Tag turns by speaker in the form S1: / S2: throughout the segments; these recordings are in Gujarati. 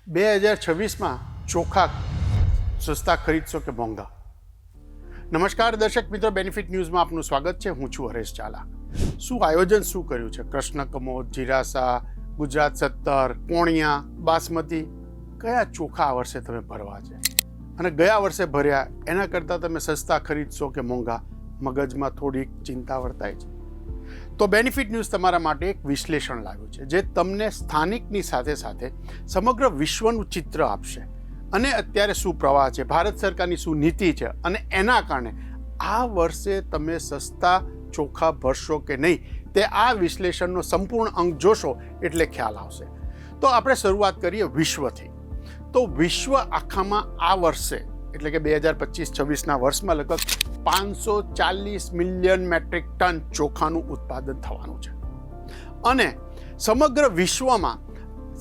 S1: 2026માં ચોખા સસ્તા ખરીદશો કે મોંઘા? નમસ્કાર દર્શક મિત્રો, બેનિફિટ ન્યૂઝમાં આપનું સ્વાગત છે. હું છું હરેશ ઝાલા. શું આયોજન શું કર્યું છે? કૃષ્ણ કમોદ, જીરાસા, ગુજરાત 17, કોણિયા, બાસમતી, કયા ચોખા આ વર્ષે તમે ભરવા છે? અને ગયા વર્ષે ભર્યા એના કરતાં તમે સસ્તા ખરીદશો કે મોંઘા? મગજમાં થોડીક ચિંતા વર્તાય છે. તો બેનિફિટ ન્યૂઝ તમારા માટે એક વિશ્લેષણ લાવ્યું છે જે તમને સ્થાનિકની સાથે સાથે સમગ્ર વિશ્વનું ચિત્ર આપશે. અને અત્યારે શું પ્રવાહ છે, ભારત સરકારની શું નીતિ છે, અને એના કારણે આ વર્ષે તમે સસ્તા ચોખા ભરશો કે નહીં, તે આ વિશ્લેષણનો સંપૂર્ણ અંક જોશો એટલે ખ્યાલ આવશે. તો આપણે શરૂઆત કરીએ વિશ્વથી. તો વિશ્વ આખામાં આ વર્ષે એટલે કે 2025-26ના વર્ષમાં લગભગ 540 મિલિયન મેટ્રિક ટન ચોખાનું ઉત્પાદન થવાનું છે. અને સમગ્ર વિશ્વમાં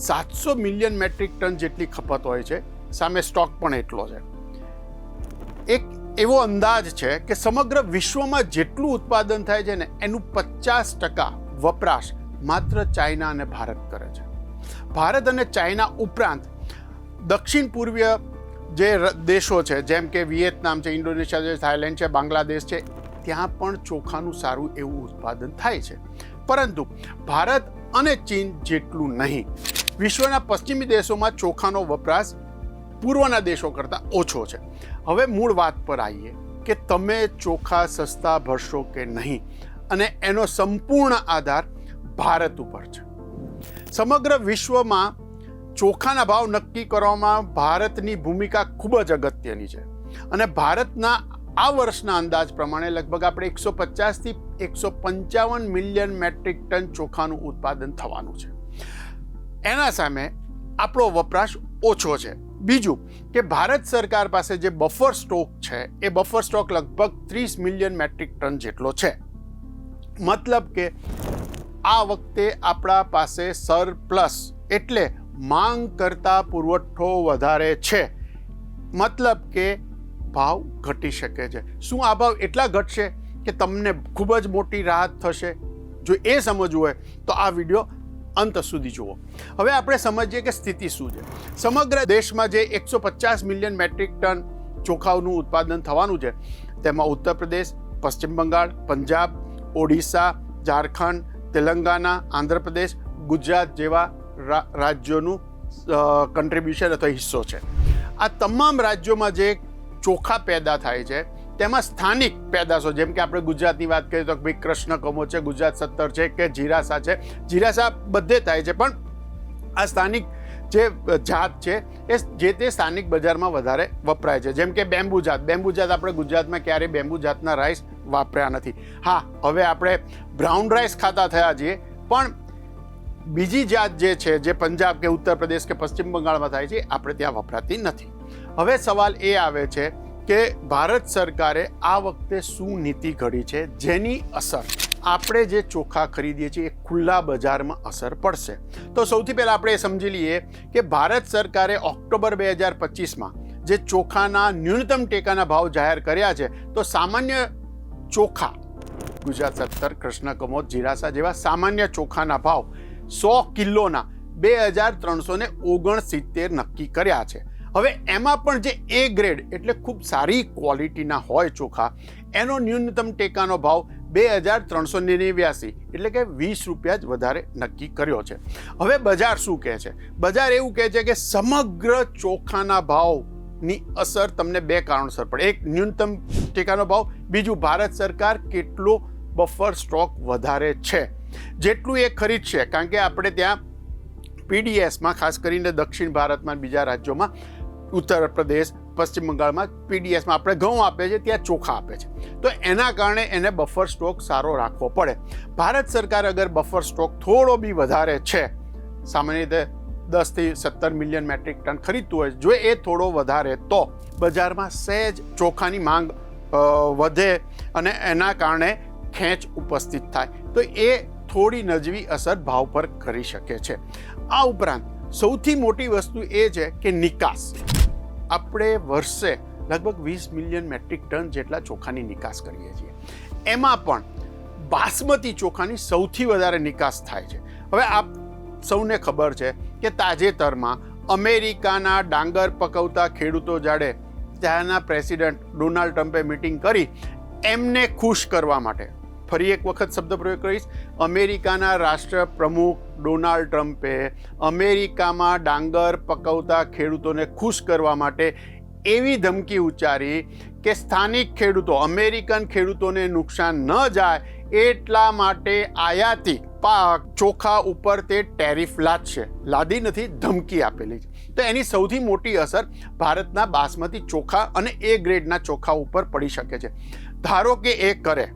S1: 700 મિલિયન મેટ્રિક ટન જેટલી ખપત હોય છે, સામે સ્ટોક પણ એટલો છે. એક એવો અંદાજ છે કે સમગ્ર વિશ્વમાં જેટલું ઉત્પાદન થાય છે ને એનું 50% વપરાશ માત્ર ચાઇના અને ભારત કરે છે. ભારત અને ચાઇના ઉપરાંત દક્ષિણ પૂર્વીય જે દેશો છે જેમ કે વિયેતનામ છે, ઇન્ડોનેશિયા છે, થાઈલેન્ડ છે, બાંગ્લાદેશ છે, ત્યાં પણ ચોખાનું સારું એવું ઉત્પાદન થાય છે. પરંતુ ભારત અને ચીન જેટલું નહીં. વિશ્વના પશ્ચિમી દેશોમાં ચોખાનો વપરાશ પૂર્વના દેશો કરતાં ઓછો છે. હવે મૂળ વાત પર આવીએ કે તમે ચોખા સસ્તા ભરશો કે નહીં, અને એનો સંપૂર્ણ આધાર ભારત ઉપર છે. સમગ્ર વિશ્વમાં ચોખાના ભાવ નક્કી કરવામાં ભારતની ભૂમિકા ખૂબ જ અગત્યની છે. અને ભારતના આ વર્ષના અંદાજ પ્રમાણે લગભગ આપણે 150થી 155 મિલિયન મેટ્રિક ટન ચોખાનું ઉત્પાદન થવાનું છે. એના સામે આપણો વપરાશ ઓછો છે. બીજું કે ભારત સરકાર પાસે જે બફર સ્ટોક છે એ બફર સ્ટોક લગભગ 30 મિલિયન મેટ્રિક ટન જેટલો છે. મતલબ કે આ વખતે આપણા પાસે સરપ્લસ એટલે માંગ કરતા પુરવઠો વધારે છે. મતલબ કે ભાવ ઘટી શકે છે. શું આ ભાવ એટલા ઘટશે કે તમને ખૂબ જ મોટી રાહત થશે? જો એ સમજવું હોય તો આ વિડીયો અંત સુધી જુઓ. હવે આપણે સમજીએ કે સ્થિતિ શું છે. સમગ્ર દેશમાં જે 150 મિલિયન મેટ્રિક ટન ચોખાનું ઉત્પાદન થવાનું છે, તેમાં ઉત્તર પ્રદેશ, પશ્ચિમ બંગાળ, પંજાબ, ઓડિશા, ઝારખંડ, તેલંગાના, આંધ્રપ્રદેશ, ગુજરાત જેવા રાજ્યોનું કન્ટ્રીબ્યુશન અથવા હિસ્સો છે. આ તમામ રાજ્યોમાં જે ચોખા પેદા થાય છે તેમાં સ્થાનિક પેદાશો, જેમ કે આપણે ગુજરાતની વાત કરીએ તો ભાઈ કૃષ્ણ કમોદ છે, ગુજરાત 17 છે કે જીરાસા છે. જીરાસા બધે થાય છે, પણ આ સ્થાનિક જે જાત છે એ જે તે સ્થાનિક બજારમાં વધારે વપરાય છે. જેમ કે બેમ્બુ જાત આપણે ગુજરાતમાં ક્યારેય બેમ્બુ જાતના રાઈસ વાપર્યા નથી. હા, હવે આપણે બ્રાઉન રાઈસ ખાતા થયા છીએ, પણ બીજી જાત જે છે જે પંજાબ કે ઉત્તર પ્રદેશ કે પશ્ચિમ બંગાળમાં થાય છે આપણે ત્યાં વપરાતી નથી. હવે સવાલ એ આવે છે કે ભારત સરકારે આ વખતે શું નીતિ ઘડી છે જેની અસર આપણે જે ચોખા ખરીદીએ છીએ એ ખુલ્લા બજારમાં અસર પડશે. તો સૌથી પહેલાં આપણે એ સમજી લઈએ કે ભારત સરકારે ઓક્ટોબર 2025માં જે ચોખાના ન્યૂનતમ ટેકાના ભાવ જાહેર કર્યા છે, તો સામાન્ય ચોખા ગુજરાત 17, કૃષ્ણ કમોદ, જીરાસા જેવા સામાન્ય ચોખાના ભાવ 100 કિલોના 2369 નક્કી કર્યા છે. હવે એમાં પણ જે એ ગ્રેડ એટલે ખૂબ સારી ક્વોલિટીના હોય ચોખા, એનો ન્યૂનતમ ટેકાનો ભાવ 2389 એટલે કે 20 રૂપિયા જ વધારે નક્કી કર્યો છે. હવે બજાર શું કહે છે? બજાર એવું કહે છે કે સમગ્ર ચોખાના ભાવની અસર તમને બે કારણોસર પડે. એક, ન્યૂનતમ ટેકાનો ભાવ. બીજું, ભારત સરકાર કેટલો બફર સ્ટોક વધારે છે, જેટલું એ ખરીદશે. કારણ કે આપણે ત્યાં પીડીએસમાં, ખાસ કરીને દક્ષિણ ભારતમાં, બીજા રાજ્યોમાં, ઉત્તર પ્રદેશ, પશ્ચિમ બંગાળમાં પીડીએસમાં આપણે ઘઉં આપે છે, ત્યાં ચોખા આપે છે. તો એના કારણે એને બફર સ્ટોક સારો રાખવો પડે. ભારત સરકાર અગર બફર સ્ટોક થોડો બી વધારે છે, સામાન્ય રીતે 10થી 17 મિલિયન મેટ્રિક ટન ખરીદતું હોય, જો એ થોડો વધારે, તો બજારમાં સહેજ ચોખાની માંગ વધે અને એના કારણે ખેંચ ઉપસ્થિત થાય, તો એ થોડી નજીવી અસર ભાવ પર કરી શકે છે. આ ઉપરાંત સૌથી મોટી વસ્તુ એ છે કે નિકાસ. આપણે વર્ષે લગભગ 20 મિલિયન મેટ્રિક ટન જેટલા ચોખાની નિકાસ કરીએ છીએ. એમાં પણ બાસમતી ચોખાની સૌથી વધારે નિકાસ થાય છે. હવે આપ સૌને ખબર છે કે તાજેતરમાં અમેરિકાના ડાંગર પકવતા ખેડૂતો જાડે ત્યાંના પ્રેસિડેન્ટ ડોનાલ્ડ ટ્રમ્પે મિટિંગ કરી એમને ખુશ કરવા માટે, ફરી એક વખત શબ્દ પ્રયોગ કરીશ, અમેરિકાના રાષ્ટ્રપ્રમુખ ડોનાલ્ડ ટ્રમ્પે અમેરિકામાં ડાંગર પકવતા ખેડૂતોને ખુશ કરવા માટે એવી ધમકી ઉચ્ચારી કે સ્થાનિક ખેડૂતો, અમેરિકન ખેડૂતોને નુકસાન ન જાય એટલા માટે આયાતી પાક ચોખા ઉપર તે ટેરિફ લાદશે. લાદી નથી, ધમકી આપેલી છે. તો એની સૌથી મોટી અસર ભારતના બાસમતી ચોખા અને એ ગ્રેડના ચોખા ઉપર પડી શકે છે. ધારો કે એ કરે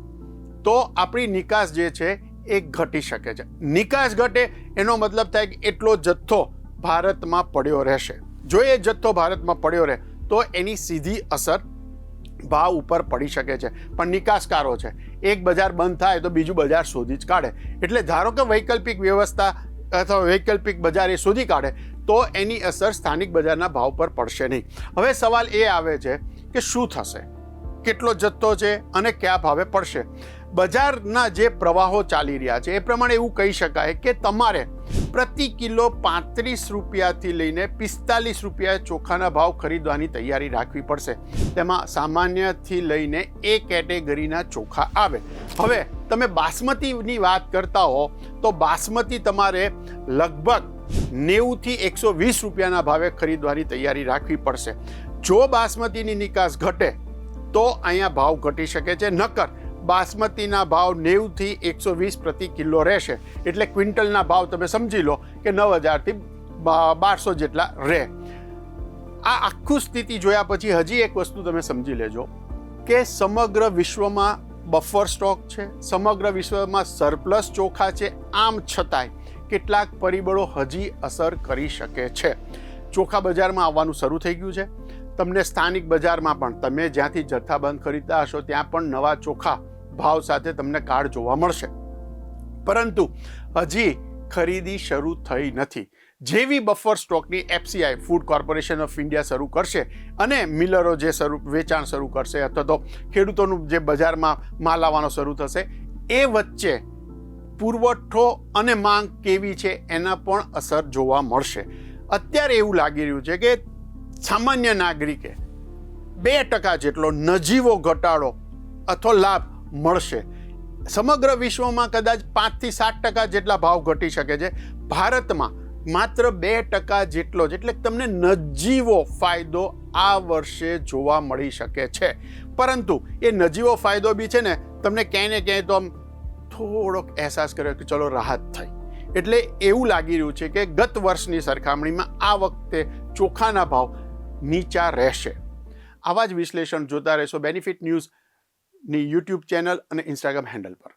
S1: તો આપણી નિકાસ જે છે એ ઘટી શકે છે. નિકાસ ઘટે એનો મતલબ થાય કે એટલો જથ્થો ભારતમાં પડ્યો રહેશે. જો એ જથ્થો ભારતમાં પડ્યો રહે તો એની સીધી અસર ભાવ ઉપર પડી શકે છે. પણ નિકાસકારો છે, એક બજાર બંધ થાય તો બીજું બજાર શોધી જ કાઢે. એટલે ધારો કે વૈકલ્પિક વ્યવસ્થા અથવા વૈકલ્પિક બજાર એ શોધી કાઢે તો એની અસર સ્થાનિક બજારના ભાવ પર પડશે નહીં. હવે સવાલ એ આવે છે કે શું થશે, કેટલો જથ્થો છે અને કયા ભાવે પડશે. બજારના જે પ્રવાહો ચાલી રહ્યા છે એ પ્રમાણે એવું કહી શકાય કે તમારે પ્રતિ કિલો 35 રૂપિયાથી લઈને 45 રૂપિયા ચોખાના ભાવ ખરીદવાની તૈયારી રાખવી પડશે. તેમાં સામાન્યથી લઈને એ કેટેગરીના ચોખા આવે. હવે તમે બાસમતીની વાત કરતા હો તો બાસમતી તમારે લગભગ 90 થી 120 રૂપિયાના ભાવે ખરીદવાની તૈયારી રાખવી પડશે. જો બાસમતીની નિકાસ ઘટે તો અહીંયા ભાવ ઘટી શકે છે. નકર બાસમતીના ભાવ 90 થી 120 પ્રતિ કિલો રહેશે. એટલે ક્વિન્ટલના ભાવ તમે સમજી લો કે 9,000 થી 1,200 જેટલા રહે. આ આખું સ્થિતિ જોયા પછી હજી એક વસ્તુ તમે સમજી લેજો કે સમગ્ર વિશ્વમાં બફર સ્ટોક છે, સમગ્ર વિશ્વમાં સરપ્લસ ચોખા છે. આમ છતાંય કેટલાક પરિબળો હજી અસર કરી શકે છે. ચોખા બજારમાં આવવાનું શરૂ થઈ ગયું છે. તમને સ્થાનિક બજારમાં પણ તમે જ્યાંથી જથ્થાબંધ ખરીદતા હશો ત્યાં પણ નવા ચોખા ભાવ સાથે તમને કાર્ડ જોવા મળશે. પરંતુ હજી ખરીદી શરૂ થઈ નથી. જેવી બફર સ્ટોકની FCI food corporation of India શરૂ કરશે અને મિલરો જે વેચાણ શરૂ કરશે અથવા તો ખેડૂતોનું જે બજારમાં માલ આવવાનો શરૂ થશે, એ વચ્ચે પુરવઠો અને માંગ કેવી છે એના પણ અસર જોવા મળશે. અત્યારે એવું લાગી રહ્યું છે કે સામાન્ય નાગરિકે 2% જેટલો નજીવો ઘટાડો અથવા લાભ મળશે. સમગ્ર વિશ્વમાં કદાચ 5 થી 7% જેટલા ભાવ ઘટી શકે છે. ભારતમાં માત્ર 2% જેટલો જ, એટલે તમને નજીવો ફાયદો આ વર્ષે જોવા મળી શકે છે. પરંતુ એ નજીવો ફાયદો બી છે ને તમને ક્યાંય ને ક્યાંય તો આમ થોડોક અહેસાસ કર્યો કે ચલો રાહત થઈ. એટલે એવું લાગી રહ્યું છે કે ગત વર્ષની સરખામણીમાં આ વખતે ચોખાના ભાવ નીચા રહેશે. આવા જ વિશ્લેષણ જોતા રહેશો બેનિફિટ ન્યૂઝની YouTube ચેનલ અને ઇન્સ્ટાગ્રામ હેન્ડલ પર.